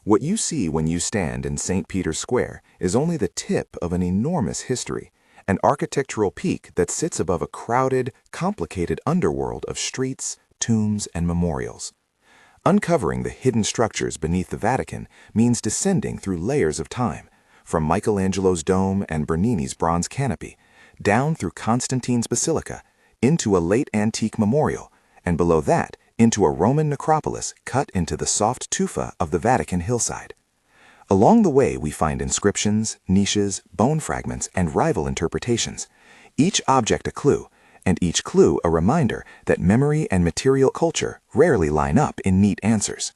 What you see when you stand in St. Peter's Square is only the tip of an enormous history, an architectural peak that sits above a crowded, complicated underworld of streets, tombs, and memorials. Uncovering the hidden structures beneath the Vatican means descending through layers of time, from Michelangelo's dome and Bernini's bronze canopy, down through Constantine's basilica, into a late antique memorial, and below that, into a Roman necropolis cut into the soft tufa of the Vatican hillside. Along the way, we find inscriptions, niches, bone fragments, and rival interpretations, each object a clue, and each clue a reminder that memory and material culture rarely line up in neat answers.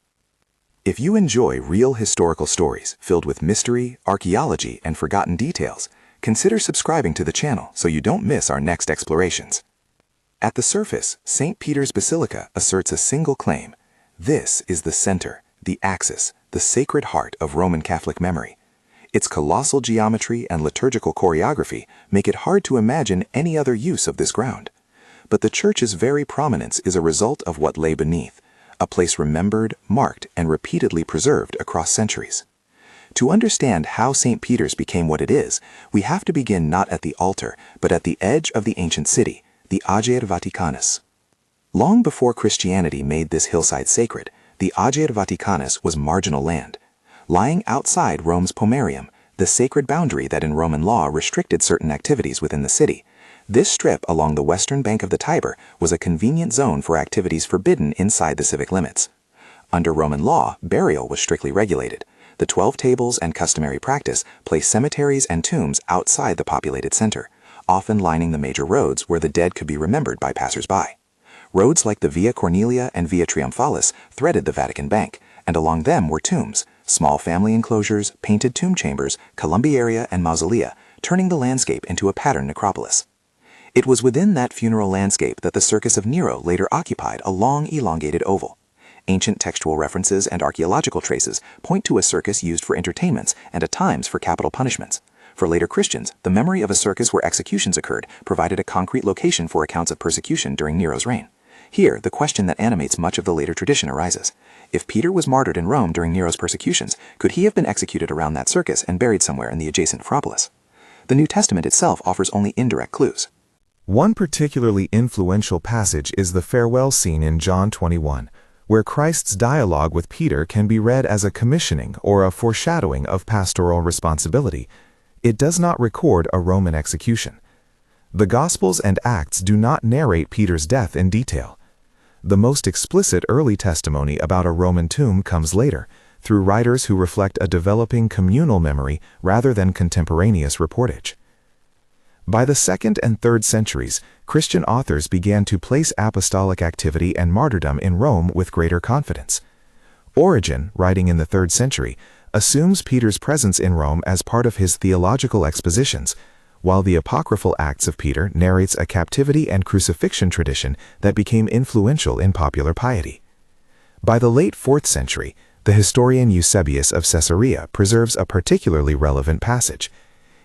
If you enjoy real historical stories filled with mystery, archaeology, and forgotten details, consider subscribing to the channel so you don't miss our next explorations. At the surface, St. Peter's Basilica asserts a single claim. This is the center, the axis, the sacred heart of Roman Catholic memory. Its colossal geometry and liturgical choreography make it hard to imagine any other use of this ground. But the church's very prominence is a result of what lay beneath, a place remembered, marked, and repeatedly preserved across centuries. To understand how St. Peter's became what it is, we have to begin not at the altar, but at the edge of the ancient city, the Ager Vaticanus. Long before Christianity made this hillside sacred, the Ager Vaticanus was marginal land. Lying outside Rome's Pomerium, the sacred boundary that in Roman law restricted certain activities within the city, this strip along the western bank of the Tiber was a convenient zone for activities forbidden inside the civic limits. Under Roman law, burial was strictly regulated. The 12 tables and customary practice placed cemeteries and tombs outside the populated center, often lining the major roads where the dead could be remembered by passers-by. Roads like the Via Cornelia and Via Triumphalis threaded the Vatican Bank, and along them were tombs, small family enclosures, painted tomb chambers, columbiaria, and mausolea, turning the landscape into a patterned necropolis. It was within that funeral landscape that the Circus of Nero later occupied a long, elongated oval. Ancient textual references and archaeological traces point to a circus used for entertainments and at times for capital punishments. For later Christians, the memory of a circus where executions occurred provided a concrete location for accounts of persecution during Nero's reign. Here, the question that animates much of the later tradition arises. If Peter was martyred in Rome during Nero's persecutions, could he have been executed around that circus and buried somewhere in the adjacent necropolis? The New Testament itself offers only indirect clues. One particularly influential passage is the farewell scene in John 21, where Christ's dialogue with Peter can be read as a commissioning or a foreshadowing of pastoral responsibility. It does not record a Roman execution. The Gospels and Acts do not narrate Peter's death in detail. The most explicit early testimony about a Roman tomb comes later, through writers who reflect a developing communal memory rather than contemporaneous reportage. By the 2nd and 3rd centuries, Christian authors began to place apostolic activity and martyrdom in Rome with greater confidence. Origen, writing in the 3rd century, assumes Peter's presence in Rome as part of his theological expositions, while the apocryphal Acts of Peter narrates a captivity and crucifixion tradition that became influential in popular piety. By the late 4th century, the historian Eusebius of Caesarea preserves a particularly relevant passage.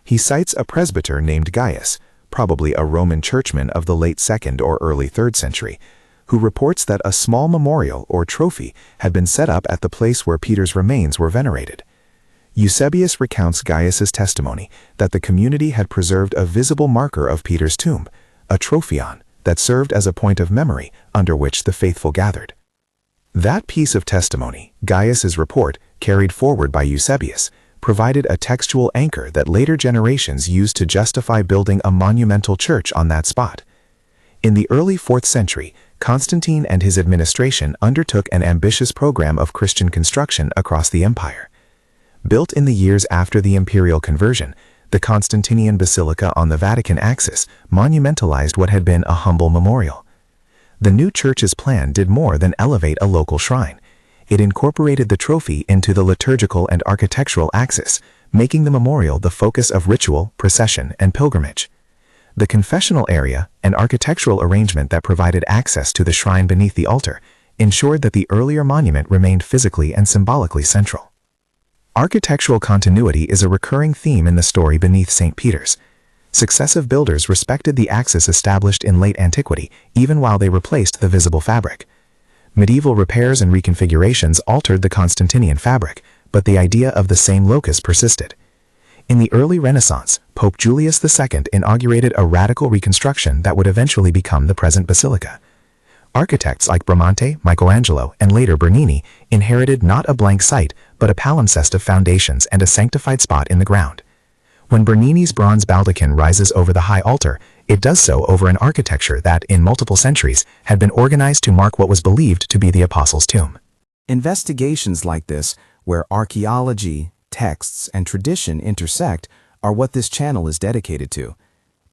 He cites a presbyter named Gaius, probably a Roman churchman of the late 2nd or early 3rd century, who reports that a small memorial or trophy had been set up at the place where Peter's remains were venerated. Eusebius recounts Gaius's testimony that the community had preserved a visible marker of Peter's tomb, a trophion, that served as a point of memory under which the faithful gathered. That piece of testimony, Gaius's report, carried forward by Eusebius, provided a textual anchor that later generations used to justify building a monumental church on that spot. In the early 4th century, Constantine and his administration undertook an ambitious program of Christian construction across the empire. Built in the years after the imperial conversion, the Constantinian Basilica on the Vatican axis monumentalized what had been a humble memorial. The new church's plan did more than elevate a local shrine. It incorporated the trophy into the liturgical and architectural axis, making the memorial the focus of ritual, procession, and pilgrimage. The confessional area, an architectural arrangement that provided access to the shrine beneath the altar, ensured that the earlier monument remained physically and symbolically central. Architectural continuity is a recurring theme in the story beneath St. Peter's. Successive builders respected the axis established in late antiquity, even while they replaced the visible fabric. Medieval repairs and reconfigurations altered the Constantinian fabric, but the idea of the same locus persisted. In the early Renaissance, Pope Julius II inaugurated a radical reconstruction that would eventually become the present basilica. Architects like Bramante, Michelangelo, and later Bernini inherited not a blank site, but a palimpsest of foundations and a sanctified spot in the ground. When Bernini's bronze baldachin rises over the high altar, it does so over an architecture that, in multiple centuries, had been organized to mark what was believed to be the Apostles' tomb. Investigations like this, where archaeology, texts, and tradition intersect, are what this channel is dedicated to.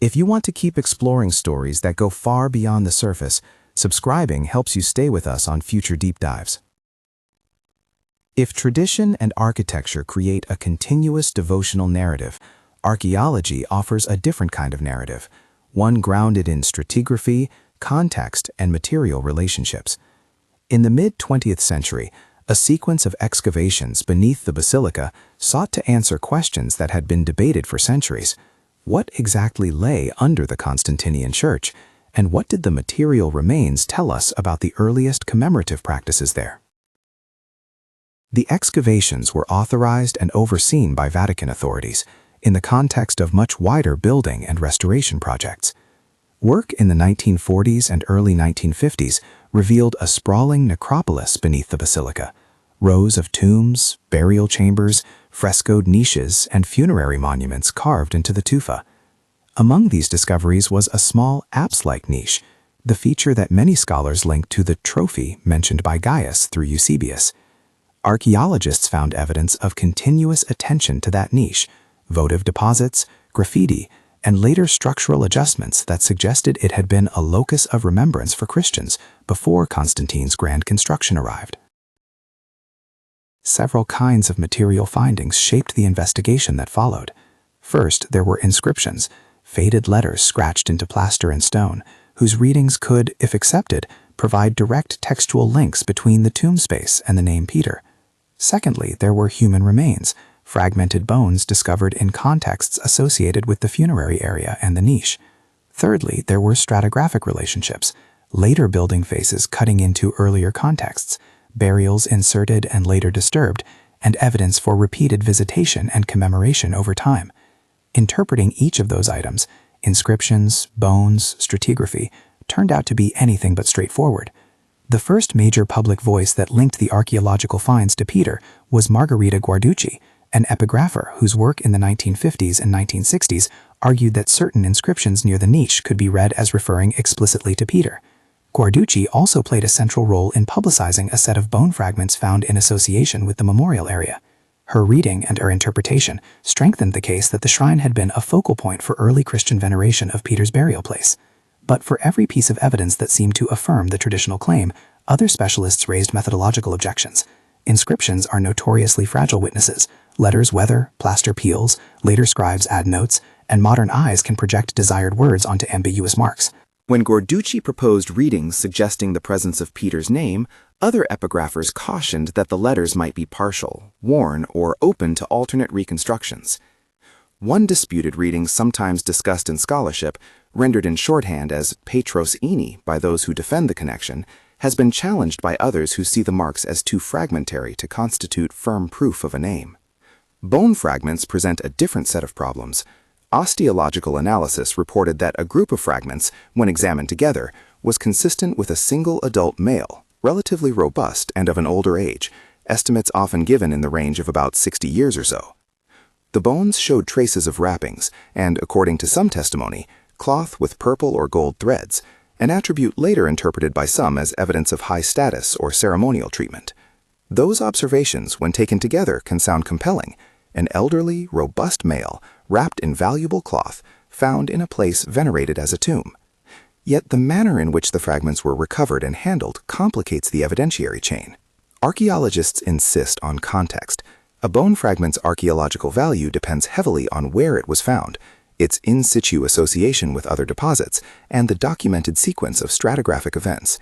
If you want to keep exploring stories that go far beyond the surface, subscribing helps you stay with us on future deep dives. If tradition and architecture create a continuous devotional narrative, archaeology offers a different kind of narrative, one grounded in stratigraphy, context, and material relationships. In the mid-20th century, a sequence of excavations beneath the basilica sought to answer questions that had been debated for centuries. What exactly lay under the Constantinian Church, and what did the material remains tell us about the earliest commemorative practices there? The excavations were authorized and overseen by Vatican authorities in the context of much wider building and restoration projects. Work in the 1940s and early 1950s revealed a sprawling necropolis beneath the basilica, rows of tombs, burial chambers, frescoed niches, and funerary monuments carved into the tufa. Among these discoveries was a small apse-like niche, the feature that many scholars link to the trophy mentioned by Gaius through Eusebius. Archaeologists found evidence of continuous attention to that niche, votive deposits, graffiti, and later structural adjustments that suggested it had been a locus of remembrance for Christians before Constantine's grand construction arrived. Several kinds of material findings shaped the investigation that followed. First, there were inscriptions, faded letters scratched into plaster and stone, whose readings could, if accepted, provide direct textual links between the tomb space and the name Peter. Secondly, there were human remains, fragmented bones discovered in contexts associated with the funerary area and the niche. Thirdly, there were stratigraphic relationships, later building faces cutting into earlier contexts, burials inserted and later disturbed, and evidence for repeated visitation and commemoration over time. Interpreting each of those items, inscriptions, bones, stratigraphy, turned out to be anything but straightforward. The first major public voice that linked the archaeological finds to Peter was Margherita Guarducci, an epigrapher whose work in the 1950s and 1960s argued that certain inscriptions near the niche could be read as referring explicitly to Peter. Guarducci also played a central role in publicizing a set of bone fragments found in association with the memorial area. Her reading and her interpretation strengthened the case that the shrine had been a focal point for early Christian veneration of Peter's burial place. But for every piece of evidence that seemed to affirm the traditional claim, other specialists raised methodological objections. Inscriptions are notoriously fragile witnesses. Letters weather, plaster peels, later scribes add notes, and modern eyes can project desired words onto ambiguous marks. When Guarducci proposed readings suggesting the presence of Peter's name, other epigraphers cautioned that the letters might be partial, worn, or open to alternate reconstructions. One disputed reading sometimes discussed in scholarship, rendered in shorthand as Petros Ini by those who defend the connection, has been challenged by others who see the marks as too fragmentary to constitute firm proof of a name. Bone fragments present a different set of problems. Osteological analysis reported that a group of fragments, when examined together, was consistent with a single adult male, relatively robust and of an older age, estimates often given in the range of about 60 years or so. The bones showed traces of wrappings and, according to some testimony, cloth with purple or gold threads, an attribute later interpreted by some as evidence of high status or ceremonial treatment. Those observations, when taken together, can sound compelling. An elderly, robust male, wrapped in valuable cloth, found in a place venerated as a tomb. Yet the manner in which the fragments were recovered and handled complicates the evidentiary chain. Archaeologists insist on context. A bone fragment's archaeological value depends heavily on where it was found, its in situ association with other deposits, and the documented sequence of stratigraphic events.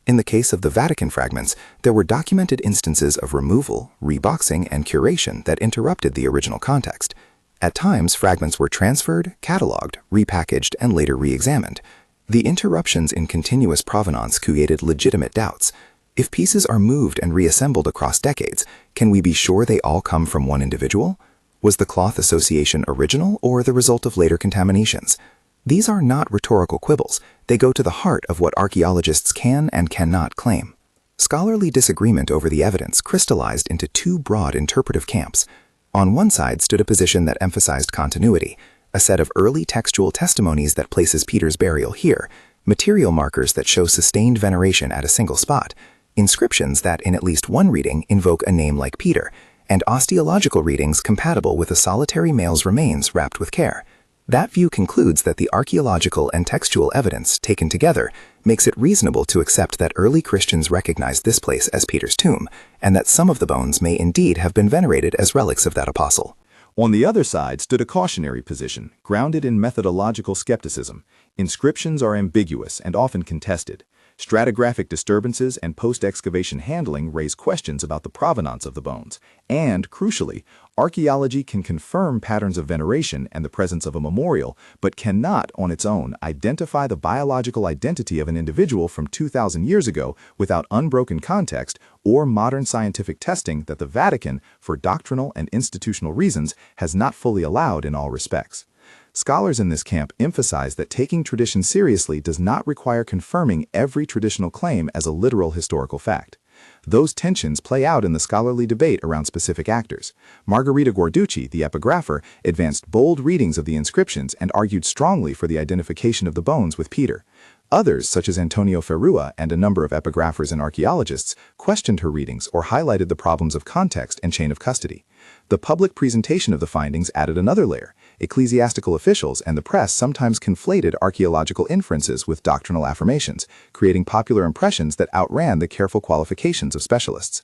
In the case of the Vatican fragments, there were documented instances of removal, reboxing, and curation that interrupted the original context. At times, fragments were transferred, cataloged, repackaged, and later re-examined. The interruptions in continuous provenance created legitimate doubts. If pieces are moved and reassembled across decades, can we be sure they all come from one individual? Was the cloth association original or the result of later contaminations? These are not rhetorical quibbles. They go to the heart of what archaeologists can and cannot claim. Scholarly disagreement over the evidence crystallized into two broad interpretive camps. On one side stood a position that emphasized continuity, a set of early textual testimonies that places Peter's burial here, material markers that show sustained veneration at a single spot, inscriptions that in at least one reading invoke a name like Peter, and osteological readings compatible with a solitary male's remains wrapped with care. That view concludes that the archaeological and textual evidence, taken together, makes it reasonable to accept that early Christians recognized this place as Peter's tomb, and that some of the bones may indeed have been venerated as relics of that apostle. On the other side stood a cautionary position, grounded in methodological skepticism. Inscriptions are ambiguous and often contested. Stratigraphic disturbances and post-excavation handling raise questions about the provenance of the bones. And, crucially, archaeology can confirm patterns of veneration and the presence of a memorial, but cannot, on its own, identify the biological identity of an individual from 2,000 years ago without unbroken context or modern scientific testing that the Vatican, for doctrinal and institutional reasons, has not fully allowed in all respects. Scholars in this camp emphasize that taking tradition seriously does not require confirming every traditional claim as a literal historical fact. Those tensions play out in the scholarly debate around specific actors. Margherita Guarducci, the epigrapher, advanced bold readings of the inscriptions and argued strongly for the identification of the bones with Peter. Others, such as Antonio Ferrua and a number of epigraphers and archaeologists, questioned her readings or highlighted the problems of context and chain of custody. The public presentation of the findings added another layer. Ecclesiastical officials and the press sometimes conflated archaeological inferences with doctrinal affirmations, creating popular impressions that outran the careful qualifications of specialists.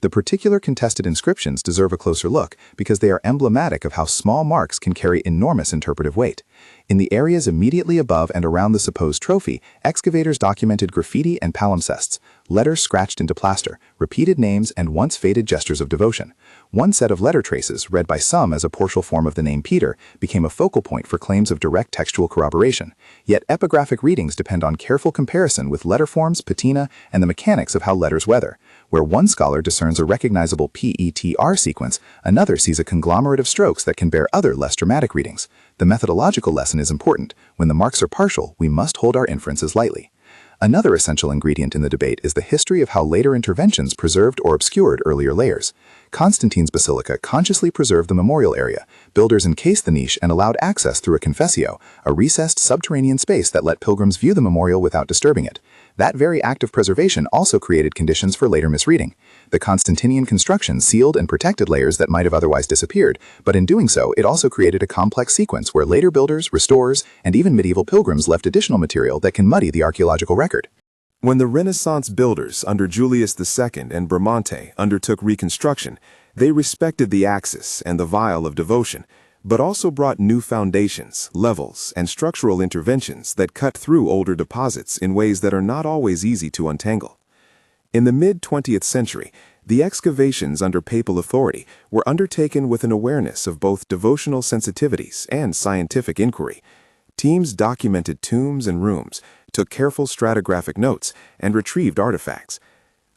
The particular contested inscriptions deserve a closer look because they are emblematic of how small marks can carry enormous interpretive weight. In the areas immediately above and around the supposed trophy, excavators documented graffiti and palimpsests, letters scratched into plaster, repeated names, and once faded gestures of devotion. One set of letter traces, read by some as a partial form of the name Peter, became a focal point for claims of direct textual corroboration. Yet epigraphic readings depend on careful comparison with letter forms, patina, and the mechanics of how letters weather. Where one scholar discerns a recognizable PETR sequence, another sees a conglomerate of strokes that can bear other less dramatic readings. The methodological lesson is important. When the marks are partial, we must hold our inferences lightly. Another essential ingredient in the debate is the history of how later interventions preserved or obscured earlier layers. Constantine's basilica consciously preserved the memorial area. Builders encased the niche and allowed access through a confessio, a recessed subterranean space that let pilgrims view the memorial without disturbing it. That very act of preservation also created conditions for later misreading. The Constantinian construction sealed and protected layers that might have otherwise disappeared, but in doing so, it also created a complex sequence where later builders, restorers, and even medieval pilgrims left additional material that can muddy the archaeological record. When the Renaissance builders under Julius II and Bramante undertook reconstruction, they respected the axis and the vial of devotion, but also brought new foundations, levels, and structural interventions that cut through older deposits in ways that are not always easy to untangle. In the mid-20th century, the excavations under papal authority were undertaken with an awareness of both devotional sensitivities and scientific inquiry. Teams documented tombs and rooms, took careful stratigraphic notes, and retrieved artifacts.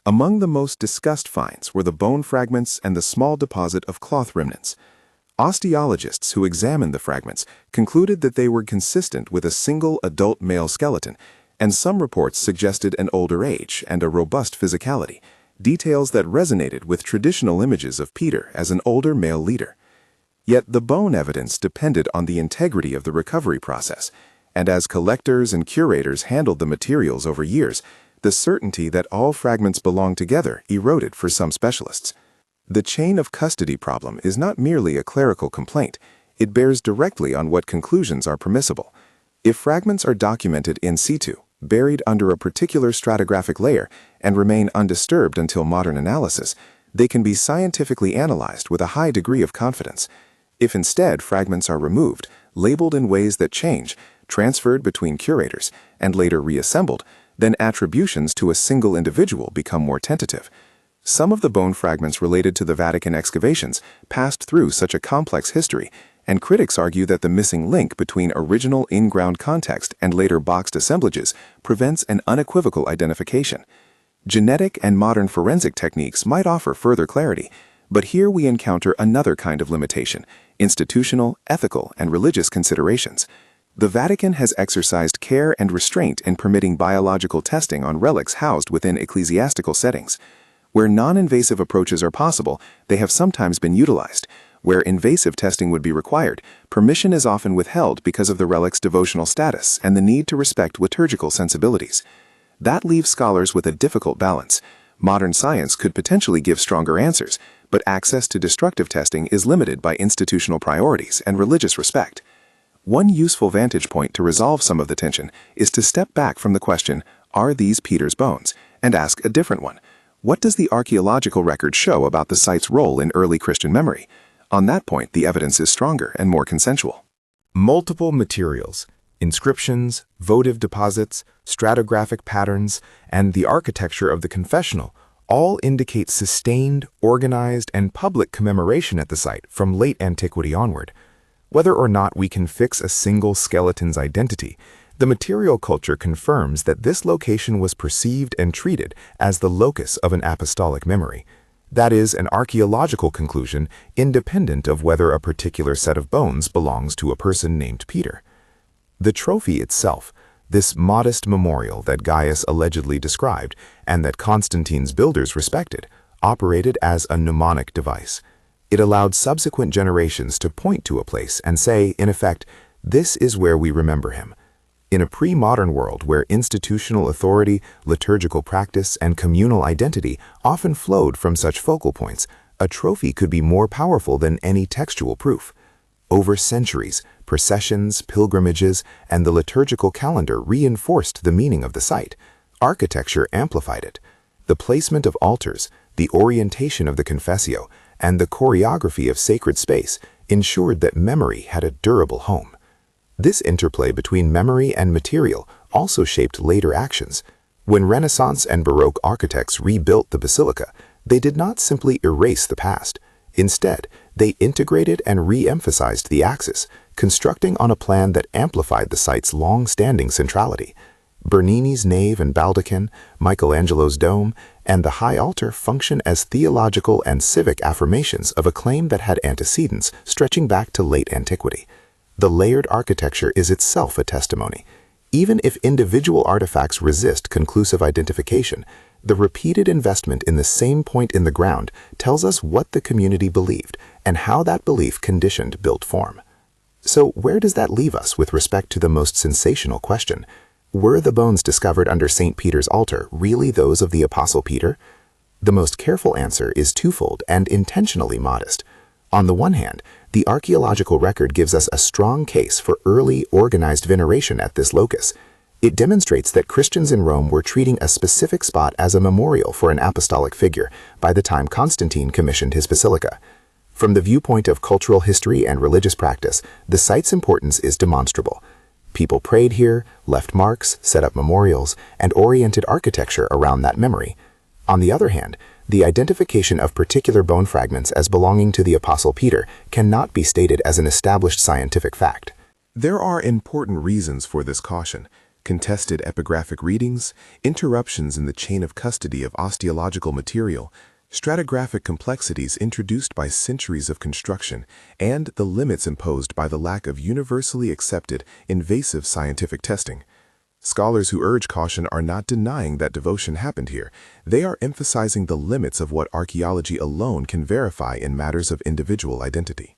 Among the most discussed finds were the bone fragments and the small deposit of cloth remnants. Osteologists who examined the fragments concluded that they were consistent with a single adult male skeleton, and some reports suggested an older age and a robust physicality, details that resonated with traditional images of Peter as an older male leader. Yet the bone evidence depended on the integrity of the recovery process, and as collectors and curators handled the materials over years, the certainty that all fragments belonged together eroded for some specialists. The chain of custody problem is not merely a clerical complaint. It bears directly on what conclusions are permissible. If fragments are documented in situ, buried under a particular stratigraphic layer, and remain undisturbed until modern analysis, they can be scientifically analyzed with a high degree of confidence. If instead fragments are removed, labeled in ways that change, transferred between curators, and later reassembled, then attributions to a single individual become more tentative. Some of the bone fragments related to the Vatican excavations passed through such a complex history, and critics argue that the missing link between original in-ground context and later boxed assemblages prevents an unequivocal identification. Genetic and modern forensic techniques might offer further clarity, but here we encounter another kind of limitation: institutional, ethical, and religious considerations. The Vatican has exercised care and restraint in permitting biological testing on relics housed within ecclesiastical settings. Where non-invasive approaches are possible, they have sometimes been utilized. Where invasive testing would be required, permission is often withheld because of the relic's devotional status and the need to respect liturgical sensibilities. That leaves scholars with a difficult balance. Modern science could potentially give stronger answers, but access to destructive testing is limited by institutional priorities and religious respect. One useful vantage point to resolve some of the tension is to step back from the question, "Are these Peter's bones?" and ask a different one. What does the archaeological record show about the site's role in early Christian memory? On that point, the evidence is stronger and more consensual. Multiple materials, inscriptions, votive deposits, stratigraphic patterns, and the architecture of the confessional all indicate sustained, organized, and public commemoration at the site from late antiquity onward. Whether or not we can fix a single skeleton's identity, the material culture confirms that this location was perceived and treated as the locus of an apostolic memory. That is an archaeological conclusion independent of whether a particular set of bones belongs to a person named Peter. The trophy itself, this modest memorial that Gaius allegedly described and that Constantine's builders respected, operated as a mnemonic device. It allowed subsequent generations to point to a place and say, in effect, "This is where we remember him." In a pre-modern world where institutional authority, liturgical practice, and communal identity often flowed from such focal points, a trophy could be more powerful than any textual proof. Over centuries, processions, pilgrimages, and the liturgical calendar reinforced the meaning of the site. Architecture amplified it. The placement of altars, the orientation of the confessio, and the choreography of sacred space ensured that memory had a durable home. This interplay between memory and material also shaped later actions. When Renaissance and Baroque architects rebuilt the basilica, they did not simply erase the past. Instead, they integrated and re-emphasized the axis, constructing on a plan that amplified the site's long-standing centrality. Bernini's nave and baldachin, Michelangelo's dome, and the high altar function as theological and civic affirmations of a claim that had antecedents stretching back to late antiquity. The layered architecture is itself a testimony. Even if individual artifacts resist conclusive identification, the repeated investment in the same point in the ground tells us what the community believed and how that belief conditioned built form. So where does that leave us with respect to the most sensational question? Were the bones discovered under St. Peter's altar really those of the Apostle Peter? The most careful answer is twofold and intentionally modest. On the one hand, the archaeological record gives us a strong case for early, organized veneration at this locus. It demonstrates that Christians in Rome were treating a specific spot as a memorial for an apostolic figure by the time Constantine commissioned his basilica. From the viewpoint of cultural history and religious practice, the site's importance is demonstrable. People prayed here, left marks, set up memorials, and oriented architecture around that memory. On the other hand, the identification of particular bone fragments as belonging to the Apostle Peter cannot be stated as an established scientific fact. There are important reasons for this caution: contested epigraphic readings, interruptions in the chain of custody of osteological material, stratigraphic complexities introduced by centuries of construction, and the limits imposed by the lack of universally accepted, invasive scientific testing. Scholars who urge caution are not denying that devotion happened here. They are emphasizing the limits of what archaeology alone can verify in matters of individual identity.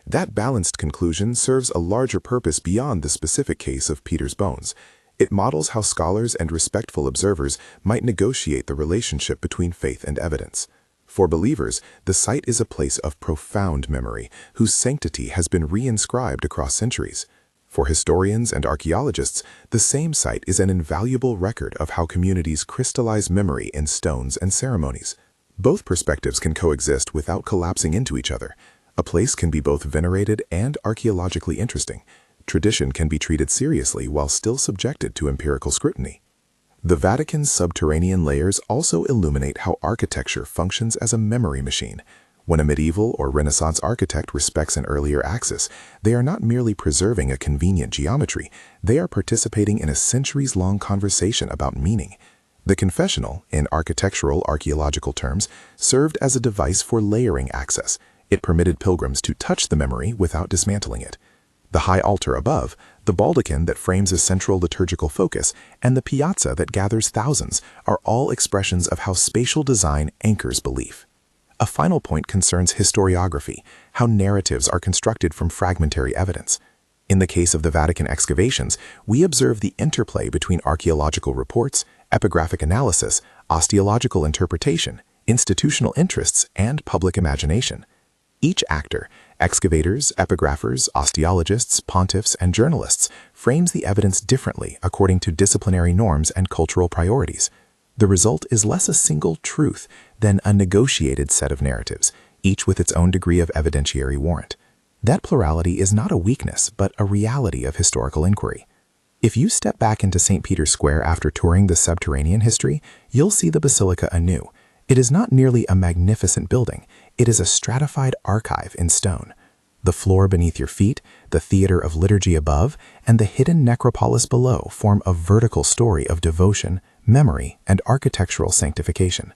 That balanced conclusion serves a larger purpose beyond the specific case of Peter's bones. It models how scholars and respectful observers might negotiate the relationship between faith and evidence. For believers, the site is a place of profound memory, whose sanctity has been reinscribed across centuries. For historians and archaeologists, the same site is an invaluable record of how communities crystallize memory in stones and ceremonies. Both perspectives can coexist without collapsing into each other. A place can be both venerated and archaeologically interesting. Tradition can be treated seriously while still subjected to empirical scrutiny. The Vatican's subterranean layers also illuminate how architecture functions as a memory machine. When a medieval or Renaissance architect respects an earlier axis, they are not merely preserving a convenient geometry, they are participating in a centuries-long conversation about meaning. The confessional, in architectural archaeological terms, served as a device for layering access. It permitted pilgrims to touch the memory without dismantling it. The high altar above, the baldachin that frames a central liturgical focus, and the piazza that gathers thousands are all expressions of how spatial design anchors belief. A final point concerns historiography, how narratives are constructed from fragmentary evidence. In the case of the Vatican excavations, we observe the interplay between archaeological reports, epigraphic analysis, osteological interpretation, institutional interests, and public imagination. Each actor, excavators, epigraphers, osteologists, pontiffs, and journalists, frames the evidence differently according to disciplinary norms and cultural priorities. The result is less a single truth than a negotiated set of narratives, each with its own degree of evidentiary warrant. That plurality is not a weakness, but a reality of historical inquiry. If you step back into St. Peter's Square after touring the subterranean history, you'll see the basilica anew. It is not merely a magnificent building, it is a stratified archive in stone. The floor beneath your feet, the theater of liturgy above, and the hidden necropolis below form a vertical story of devotion, memory, and architectural sanctification.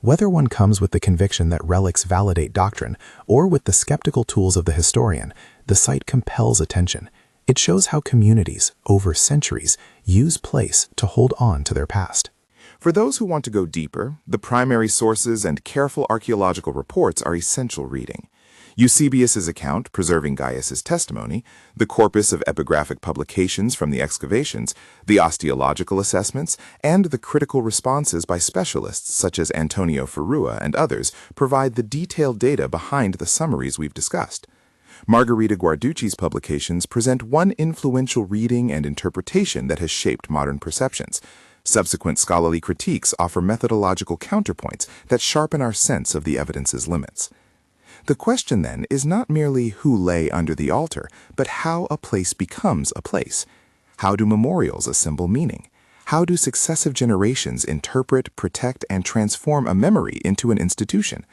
Whether one comes with the conviction that relics validate doctrine or with the skeptical tools of the historian, the site compels attention. It shows how communities, over centuries, use place to hold on to their past. For those who want to go deeper, the primary sources and careful archaeological reports are essential reading. Eusebius's account, preserving Gaius's testimony, the corpus of epigraphic publications from the excavations, the osteological assessments, and the critical responses by specialists such as Antonio Ferrua and others provide the detailed data behind the summaries we've discussed. Margherita Guarducci's publications present one influential reading and interpretation that has shaped modern perceptions. Subsequent scholarly critiques offer methodological counterpoints that sharpen our sense of the evidence's limits. The question, then, is not merely who lay under the altar, but how a place becomes a place. How do memorials assemble meaning? How do successive generations interpret, protect, and transform a memory into an institution?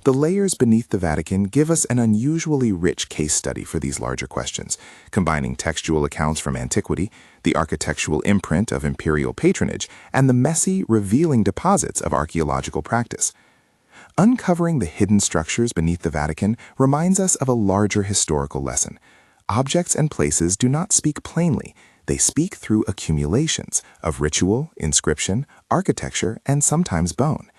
The layers beneath the Vatican give us an unusually rich case study for these larger questions, combining textual accounts from antiquity, the architectural imprint of imperial patronage, and the messy, revealing deposits of archaeological practice. Uncovering the hidden structures beneath the Vatican reminds us of a larger historical lesson. Objects and places do not speak plainly. They speak through accumulations of ritual, inscription, architecture, and sometimes bone.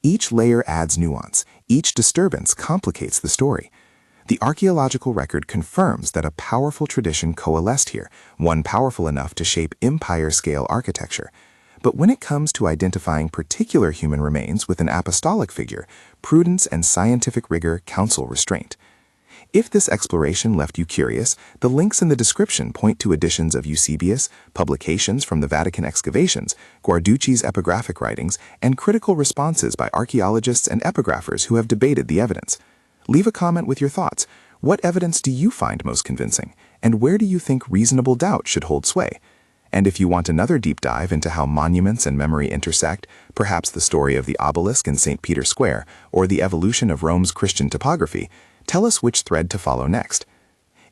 Each layer adds nuance. Each disturbance complicates the story. The archaeological record confirms that a powerful tradition coalesced here, one powerful enough to shape empire-scale architecture. But when it comes to identifying particular human remains with an apostolic figure, prudence and scientific rigor counsel restraint. If this exploration left you curious, the links in the description point to editions of Eusebius, publications from the Vatican excavations, Guarducci's epigraphic writings, and critical responses by archaeologists and epigraphers who have debated the evidence. Leave a comment with your thoughts. What evidence do you find most convincing? And where do you think reasonable doubt should hold sway? And if you want another deep dive into how monuments and memory intersect, perhaps the story of the obelisk in St. Peter's Square, or the evolution of Rome's Christian topography, tell us which thread to follow next.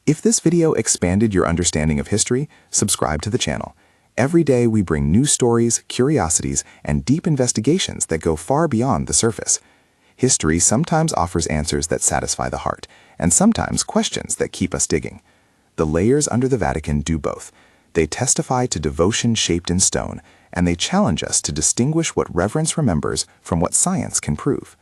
If this video expanded your understanding of history, subscribe to the channel. Every day we bring new stories, curiosities, and deep investigations that go far beyond the surface. History sometimes offers answers that satisfy the heart, and sometimes questions that keep us digging. The layers under the Vatican do both. They testify to devotion shaped in stone, and they challenge us to distinguish what reverence remembers from what science can prove.